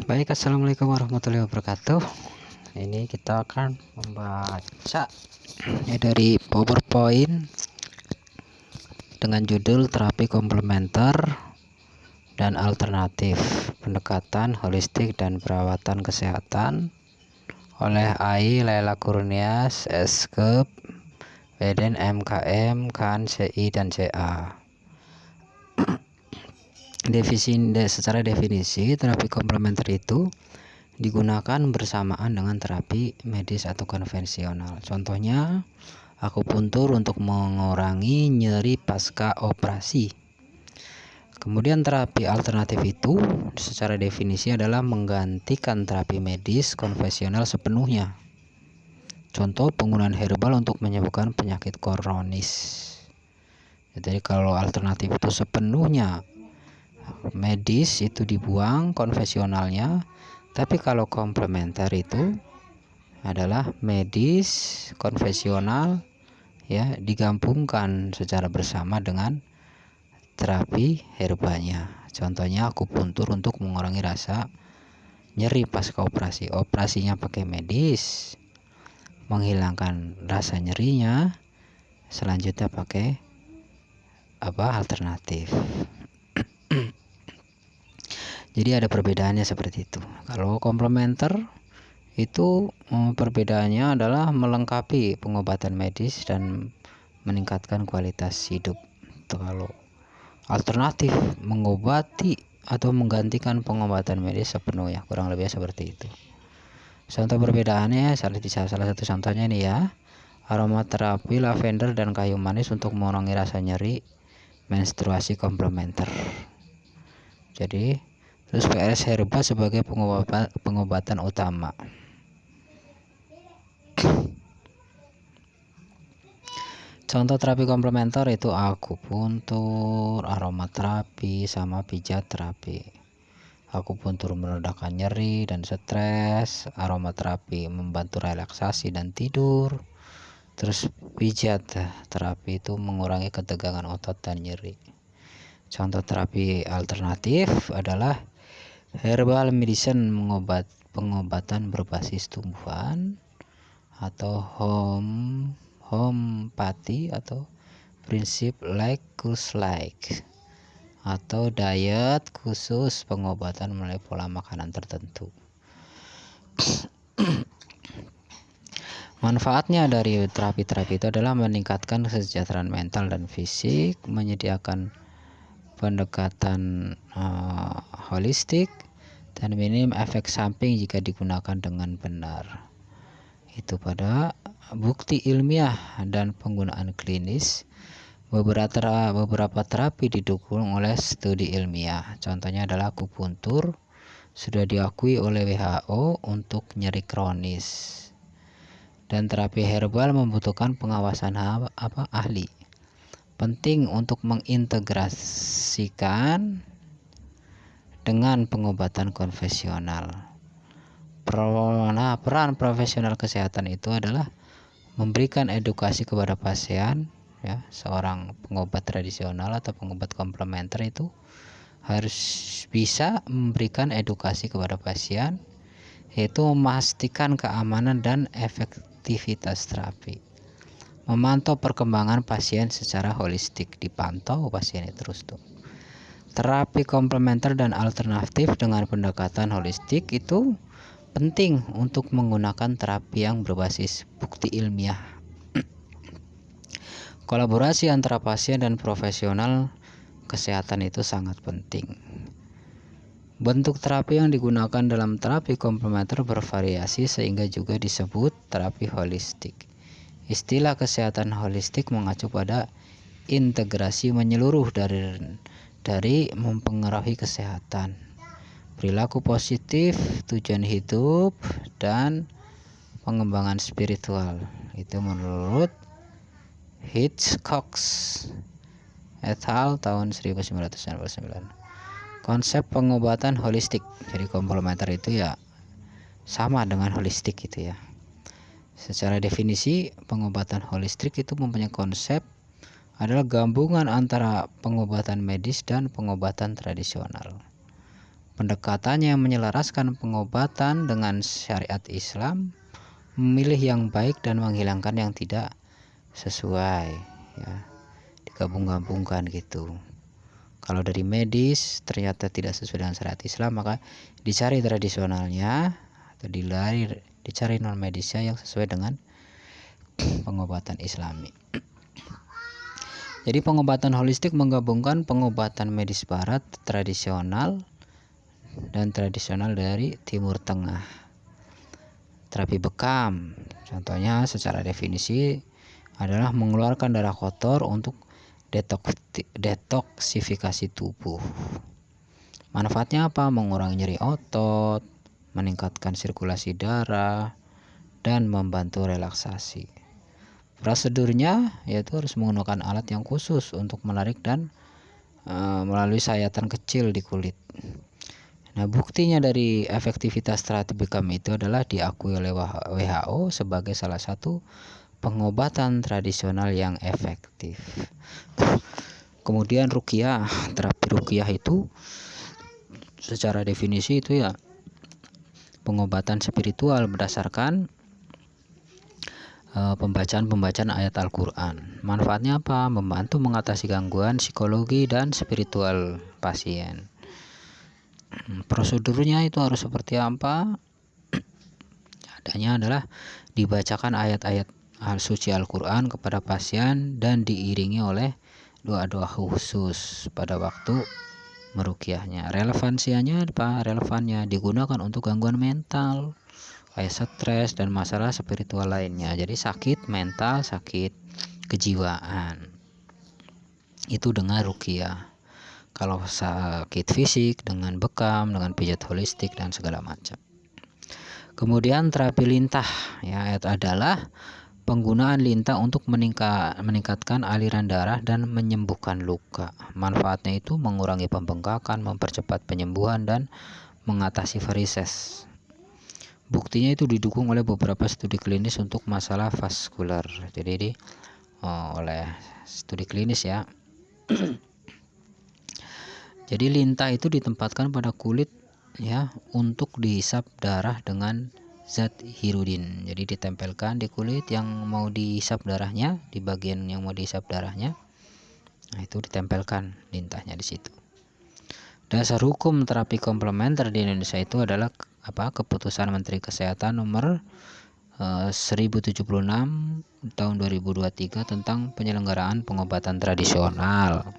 Baik, assalamualaikum warahmatullahi wabarakatuh. Ini kita akan membaca dari PowerPoint dengan judul terapi komplementer dan alternatif, pendekatan holistik dan perawatan kesehatan oleh AI Laila Kurnias, Eskep, Beden MKM, KAN, CI dan CA. Secara definisi, terapi komplementer itu digunakan bersamaan dengan terapi medis atau konvensional. Contohnya, akupuntur untuk mengurangi nyeri pasca operasi. Kemudian terapi alternatif itu secara definisi adalah menggantikan terapi medis konvensional sepenuhnya. Contoh, penggunaan herbal untuk menyembuhkan penyakit kronis. Jadi kalau alternatif itu sepenuhnya medis, itu dibuang konvensionalnya. Tapi kalau komplementer itu adalah medis konvensional, ya, digabungkan secara bersama dengan terapi herbalnya. Contohnya akupuntur untuk mengurangi rasa nyeri pasca operasi. Operasinya pakai medis, menghilangkan rasa nyerinya. Selanjutnya pakai alternatif. Jadi ada perbedaannya seperti itu. Kalau komplementer itu perbedaannya adalah melengkapi pengobatan medis dan meningkatkan kualitas hidup. Kalau alternatif mengobati atau menggantikan pengobatan medis sepenuhnya, kurang lebih seperti itu. Contoh perbedaannya, salah satu contohnya ini ya, aromaterapi lavender dan kayu manis untuk mengurangi rasa nyeri menstruasi komplementer. Jadi terus PRS herbal sebagai pengobatan utama. Contoh terapi komplementer itu akupuntur, aromaterapi, sama pijat terapi. Akupuntur meredakan nyeri dan stres, aromaterapi membantu relaksasi dan tidur. Terus pijat terapi itu mengurangi ketegangan otot dan nyeri. Contoh terapi alternatif adalah herbal medicine, pengobatan berbasis tumbuhan, atau homeopati atau prinsip like cause like, atau diet khusus, pengobatan melalui pola makanan tertentu. Manfaatnya dari terapi-terapi itu adalah meningkatkan kesejahteraan mental dan fisik, menyediakan pendekatan holistik, dan minim efek samping jika digunakan dengan benar. Itu pada bukti ilmiah dan penggunaan klinis. Beberapa terapi didukung oleh studi ilmiah. Contohnya adalah akupuntur, sudah diakui oleh WHO untuk nyeri kronis. Dan terapi herbal membutuhkan pengawasan ahli. Penting untuk mengintegrasikan dengan pengobatan konvensional. Peran profesional kesehatan itu adalah memberikan edukasi kepada pasien, ya. Seorang pengobat tradisional atau pengobat komplementer itu harus bisa memberikan edukasi kepada pasien, yaitu memastikan keamanan dan efektivitas terapi. Memantau perkembangan pasien secara holistik, dipantau pasien terus tuh. Terapi komplementer dan alternatif dengan pendekatan holistik itu penting untuk menggunakan terapi yang berbasis bukti ilmiah. Kolaborasi antara pasien dan profesional kesehatan itu sangat penting. Bentuk terapi yang digunakan dalam terapi komplementer bervariasi sehingga juga disebut terapi holistik. Istilah kesehatan holistik mengacu pada integrasi menyeluruh dari mempengaruhi kesehatan, perilaku positif, tujuan hidup, dan pengembangan spiritual. Itu menurut Hitchcock et al. Tahun 1999. Konsep pengobatan holistik. Jadi komplementer itu ya sama dengan holistik gitu ya. Secara definisi, pengobatan holistik itu mempunyai konsep adalah gabungan antara pengobatan medis dan pengobatan tradisional. Pendekatannya yang menyelaraskan pengobatan dengan syariat Islam, memilih yang baik dan menghilangkan yang tidak sesuai, ya, digabung-gabungkan gitu. Kalau dari medis ternyata tidak sesuai dengan syariat Islam, maka dicari tradisionalnya atau dicari non medisnya yang sesuai dengan pengobatan Islami. Jadi pengobatan holistik menggabungkan pengobatan medis barat tradisional dan tradisional dari Timur Tengah. Terapi bekam, contohnya secara definisi adalah mengeluarkan darah kotor untuk detoksifikasi tubuh. Manfaatnya apa? Mengurangi nyeri otot, meningkatkan sirkulasi darah, dan membantu relaksasi. Prosedurnya yaitu harus menggunakan alat yang khusus untuk menarik dan melalui sayatan kecil di kulit. Nah, buktinya dari efektivitas terapi bekam itu adalah diakui oleh WHO sebagai salah satu pengobatan tradisional yang efektif. Kemudian ruqyah, terapi ruqyah itu secara definisi itu ya pengobatan spiritual berdasarkan pembacaan ayat Al-Quran. Manfaatnya apa? Membantu mengatasi gangguan psikologi dan spiritual pasien. Prosedurnya itu harus seperti apa? Adanya adalah dibacakan ayat-ayat suci Al-Quran kepada pasien dan diiringi oleh doa-doa khusus pada waktu meruqyahnya. Relevansinya apa? Relevannya digunakan untuk gangguan mental kayak stres dan masalah spiritual lainnya. Jadi sakit mental, sakit kejiwaan itu dengan ruqyah. Kalau sakit fisik dengan bekam, dengan pijat holistik dan segala macam. Kemudian terapi lintah ya adalah penggunaan lintah untuk meningkatkan aliran darah dan menyembuhkan luka. Manfaatnya itu mengurangi pembengkakan, mempercepat penyembuhan dan mengatasi varises. Buktinya itu didukung oleh beberapa studi klinis untuk masalah vaskular. Jadi oleh studi klinis ya. Jadi lintah itu ditempatkan pada kulit ya untuk dihisap darah dengan zat hirudin. Jadi ditempelkan di kulit yang mau dihisap darahnya, di bagian yang mau dihisap darahnya. Nah, itu ditempelkan lintahnya di situ. Dasar hukum terapi komplementer di Indonesia itu adalah Keputusan Menteri Kesehatan nomor 1076 tahun 2023 tentang penyelenggaraan pengobatan tradisional.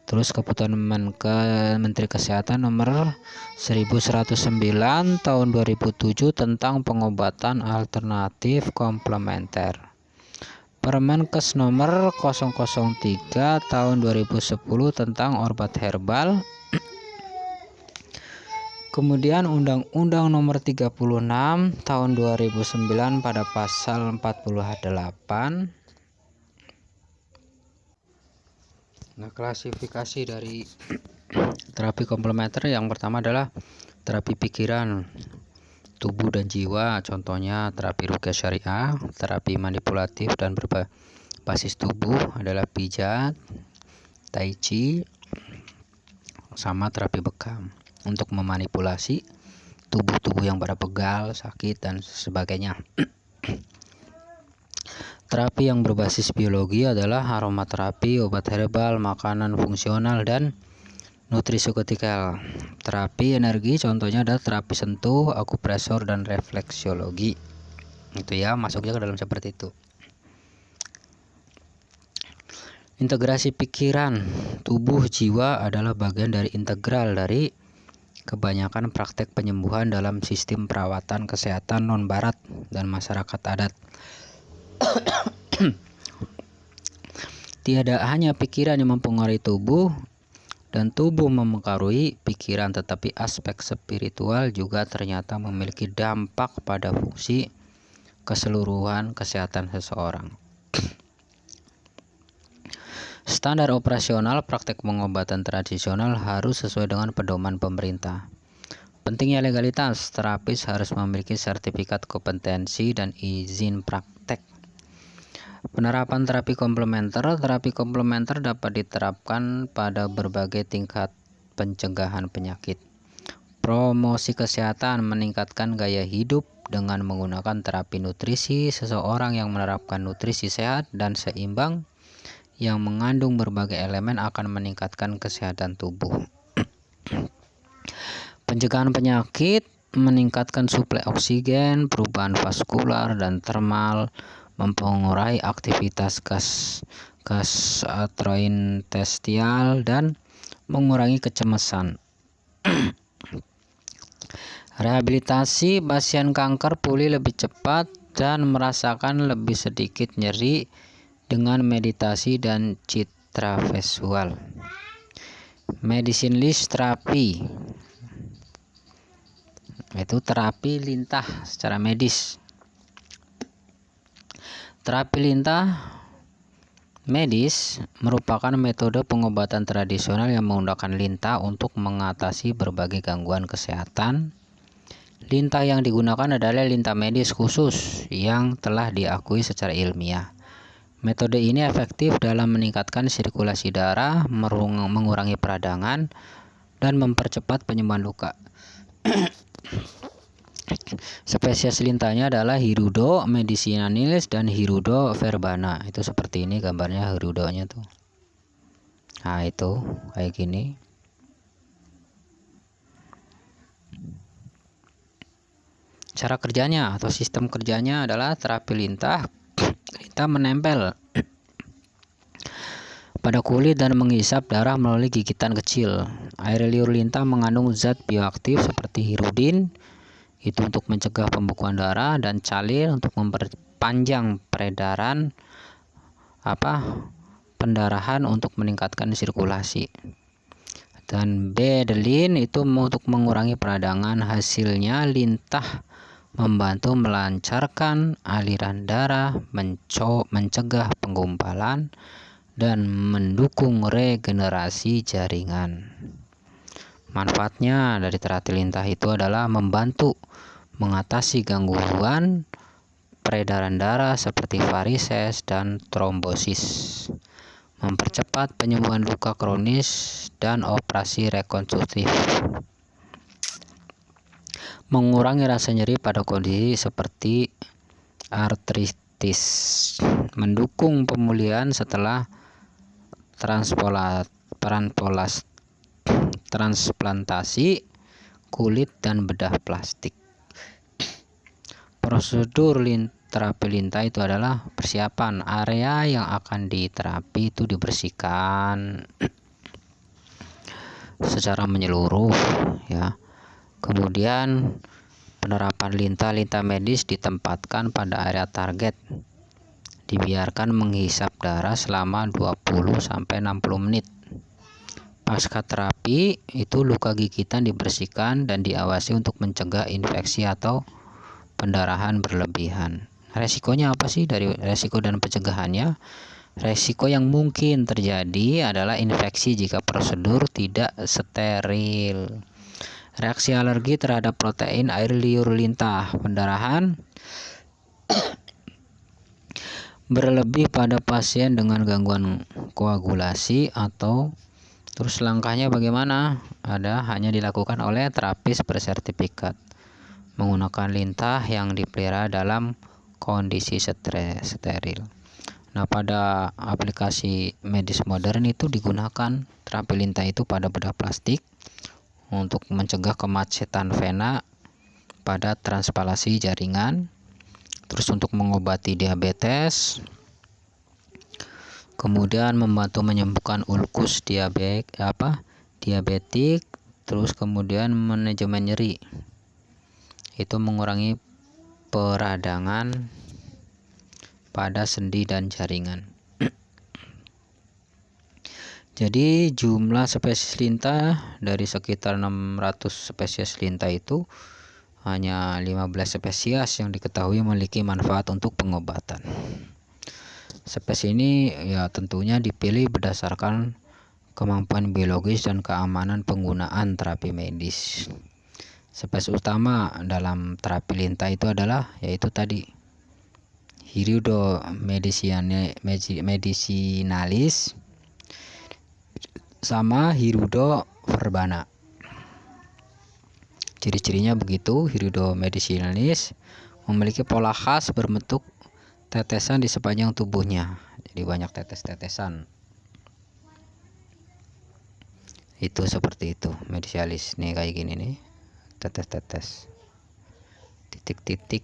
Terus Keputusan Menteri Kesehatan nomor 1109 tahun 2007 tentang pengobatan alternatif komplementer. Permenkes nomor 003 tahun 2010 tentang obat herbal. Kemudian Undang-Undang nomor 36 tahun 2009 pada pasal 48. Nah, klasifikasi dari terapi komplementer yang pertama adalah terapi pikiran, tubuh dan jiwa. Contohnya terapi ruqyah syariah, terapi manipulatif dan berbasis tubuh adalah pijat, tai chi, sama terapi bekam untuk memanipulasi tubuh yang pada pegal, sakit dan sebagainya. Terapi yang berbasis biologi adalah aromaterapi, obat herbal, makanan fungsional, dan nutrisiotikal. Terapi energi contohnya adalah terapi sentuh, akupresur, dan refleksiologi. Itu ya, masuknya ke dalam seperti itu. Integrasi pikiran, tubuh, jiwa adalah bagian dari integral dari kebanyakan praktek penyembuhan dalam sistem perawatan kesehatan non-barat dan masyarakat adat. Tiada hanya pikiran yang mempengaruhi tubuh dan tubuh mempengaruhi pikiran, tetapi aspek spiritual juga ternyata memiliki dampak pada fungsi keseluruhan kesehatan seseorang. Standar operasional praktek pengobatan tradisional harus sesuai dengan pedoman pemerintah. Pentingnya legalitas, terapis harus memiliki sertifikat kompetensi dan izin praktek. Penerapan terapi komplementer dapat diterapkan pada berbagai tingkat pencegahan penyakit. Promosi kesehatan meningkatkan gaya hidup dengan menggunakan terapi nutrisi. Seseorang yang menerapkan nutrisi sehat dan seimbang yang mengandung berbagai elemen akan meningkatkan kesehatan tubuh. Pencegahan penyakit meningkatkan suplai oksigen, perubahan vaskular dan termal, mempengaruhi aktivitas gastrointestinal dan mengurangi kecemasan. Rehabilitasi pasien kanker pulih lebih cepat dan merasakan lebih sedikit nyeri dengan meditasi dan citra visual. Medicineless terapi itu terapi lintah secara medis. Terapi lintah medis merupakan metode pengobatan tradisional yang menggunakan lintah untuk mengatasi berbagai gangguan kesehatan. Lintah yang digunakan adalah lintah medis khusus yang telah diakui secara ilmiah. Metode ini efektif dalam meningkatkan sirkulasi darah, mengurangi peradangan, dan mempercepat penyembuhan luka. Spesies lintahnya adalah Hirudo medicinalis dan Hirudo verbana. Itu seperti ini gambarnya Hirudonya tuh. Nah, itu kayak gini. Cara kerjanya atau sistem kerjanya adalah terapi lintah. Lintah menempel pada kulit dan menghisap darah melalui gigitan kecil. Air liur lintah mengandung zat bioaktif seperti hirudin, itu untuk mencegah pembekuan darah, dan calir untuk memperpanjang peredaran pendarahan untuk meningkatkan sirkulasi. Dan bedelin itu untuk mengurangi peradangan. Hasilnya lintah membantu melancarkan aliran darah, mencegah penggumpalan, dan mendukung regenerasi jaringan. Manfaatnya dari terapi lintah itu adalah membantu mengatasi gangguan peredaran darah seperti varises dan trombosis, mempercepat penyembuhan luka kronis dan operasi rekonstruktif, mengurangi rasa nyeri pada kondisi seperti artritis, mendukung pemulihan setelah transplantasi kulit dan bedah plastik. Prosedur terapi lintah itu adalah persiapan area yang akan diterapi itu dibersihkan secara menyeluruh ya. Kemudian penerapan lintah medis ditempatkan pada area target. Dibiarkan menghisap darah selama 20-60 menit. Pasca terapi itu luka gigitan dibersihkan dan diawasi untuk mencegah infeksi atau pendarahan berlebihan. Resikonya apa sih dari resiko dan pencegahannya? Resiko yang mungkin terjadi adalah infeksi jika prosedur tidak steril. Reaksi alergi terhadap protein air liur lintah, pendarahan berlebih pada pasien dengan gangguan koagulasi atau terus langkahnya bagaimana? Hanya dilakukan oleh terapis bersertifikat menggunakan lintah yang dipelihara dalam kondisi steril. Nah, pada aplikasi medis modern itu digunakan terapi lintah itu pada bedah plastik untuk mencegah kemacetan vena pada transplantasi jaringan, terus untuk mengobati diabetes, kemudian membantu menyembuhkan ulkus diabetik, terus kemudian manajemen nyeri, itu mengurangi peradangan pada sendi dan jaringan. Jadi jumlah spesies lintah dari sekitar 600 spesies lintah itu hanya 15 spesies yang diketahui memiliki manfaat untuk pengobatan. Spesies ini ya tentunya dipilih berdasarkan kemampuan biologis dan keamanan penggunaan terapi medis. Spesies utama dalam terapi lintah itu adalah yaitu tadi Hirudo medicinalis sama Hirudo verbana. Ciri-cirinya begitu. Hirudo medicinalis memiliki pola khas berbentuk tetesan di sepanjang tubuhnya, jadi banyak tetes-tetesan. Itu seperti itu medicinalis nih, kayak gini nih, tetes-tetes, titik-titik.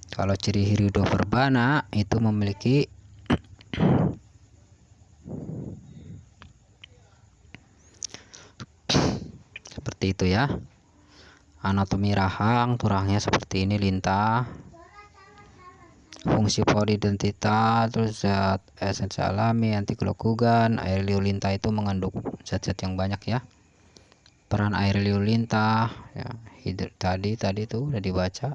Kalau ciri Hirudo verbana itu memiliki seperti itu ya. Anatomi rahang, turangnya seperti ini, lintah. Fungsi polidentita, terus zat esensi alami, anti glukogan. Air liu lintah itu mengandung zat-zat yang banyak ya. Peran air liu lintah ya, tadi tuh udah dibaca.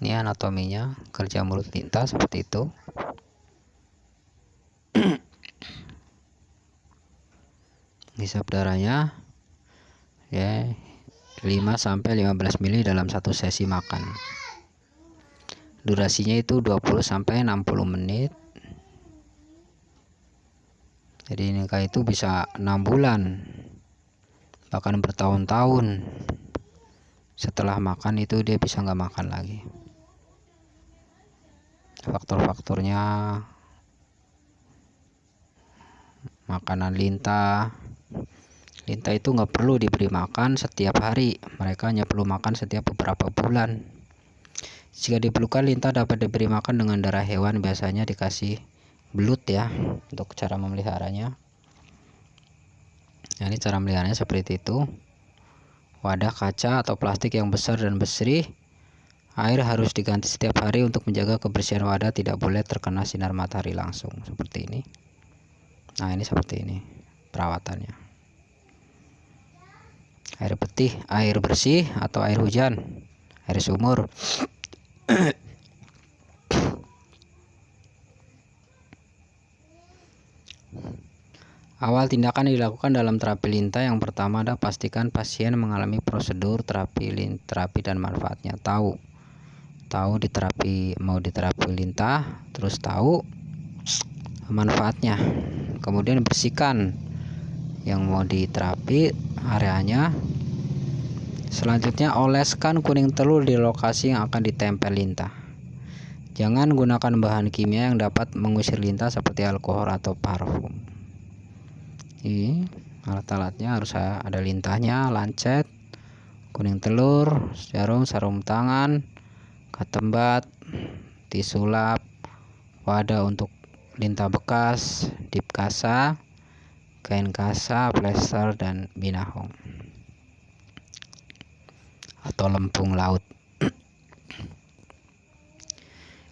Ini anatominya, kerja mulut lintah seperti itu. Hisap darahnya ya 5-15 mili dalam satu sesi makan. Durasinya itu 20-60 menit. Jadi nikah itu bisa 6 bulan, bahkan bertahun-tahun. Setelah makan itu dia bisa nggak makan lagi. Faktor-faktornya, makanan lintah itu nggak perlu diberi makan setiap hari, mereka hanya perlu makan setiap beberapa bulan. Jika diperlukan, lintah dapat diberi makan dengan darah hewan, biasanya dikasih belut ya, untuk cara memeliharanya. Nah, ini cara meliharanya seperti itu. Wadah kaca atau plastik yang besar dan bersih. Air harus diganti setiap hari untuk menjaga kebersihan wadah, tidak boleh terkena sinar matahari langsung, seperti ini. Nah, ini seperti ini perawatannya. Air putih, air bersih atau air hujan, air sumur. Awal tindakan dilakukan dalam terapi lintah. Yang pertama adalah pastikan pasien mengalami prosedur terapi dan manfaatnya. Tahu mau diterapi lintah, terus tahu manfaatnya. Kemudian bersihkan yang mau diterapi areanya. Selanjutnya oleskan kuning telur di lokasi yang akan ditempel lintah. Jangan gunakan bahan kimia yang dapat mengusir lintah seperti alkohol atau parfum. Ini alat-alatnya harus ada lintahnya, lancet, kuning telur, sarung tangan, katembat, tisu lap, wadah untuk lintah bekas, dip kasa, kain kasa, plester, dan binahong atau lempung laut.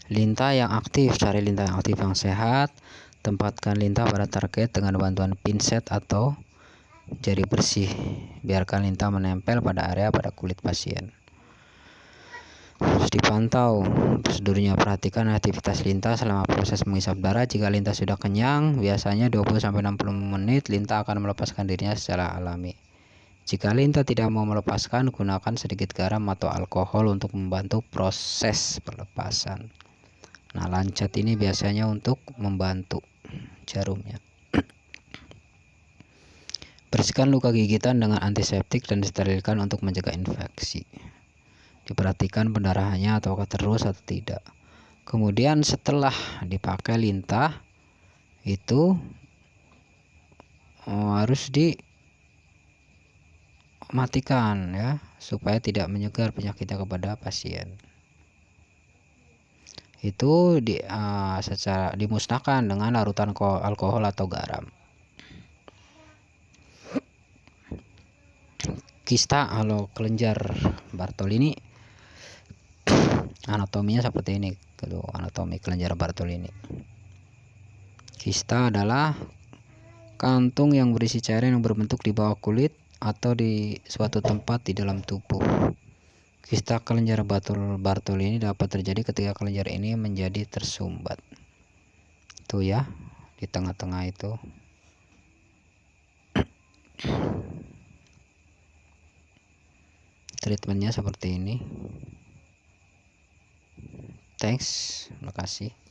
Lintah yang aktif, cari lintah yang aktif yang sehat. Tempatkan lintah pada target dengan bantuan pinset atau jari bersih. Biarkan lintah menempel pada kulit pasien. Terus dipantau prosedurnya, perhatikan aktivitas lintah selama proses menghisap darah. Jika lintah sudah kenyang, biasanya 20-60 menit, lintah akan melepaskan dirinya secara alami. Jika lintah tidak mau melepaskan, gunakan sedikit garam atau alkohol untuk membantu proses pelepasan. Nah, lancet ini biasanya untuk membantu jarumnya. Bersihkan luka gigitan dengan antiseptik dan disterilkan untuk mencegah infeksi. Diperhatikan pendarahannya apakah terus atau tidak. Kemudian setelah dipakai lintah itu harus dimatikan ya, supaya tidak menyebar penyakitnya kepada pasien. Itu secara dimusnahkan dengan larutan alkohol atau garam. Kista atau kelenjar Bartolini, anatominya seperti ini. Kalau anatomi kelenjar Bartolini, kista adalah kantung yang berisi cairan yang berbentuk di bawah kulit atau di suatu tempat di dalam tubuh. Kista kelenjar Bartolini dapat terjadi ketika kelenjar ini menjadi tersumbat. Itu ya, di tengah-tengah itu. treatmentnya seperti ini. Thanks, makasih.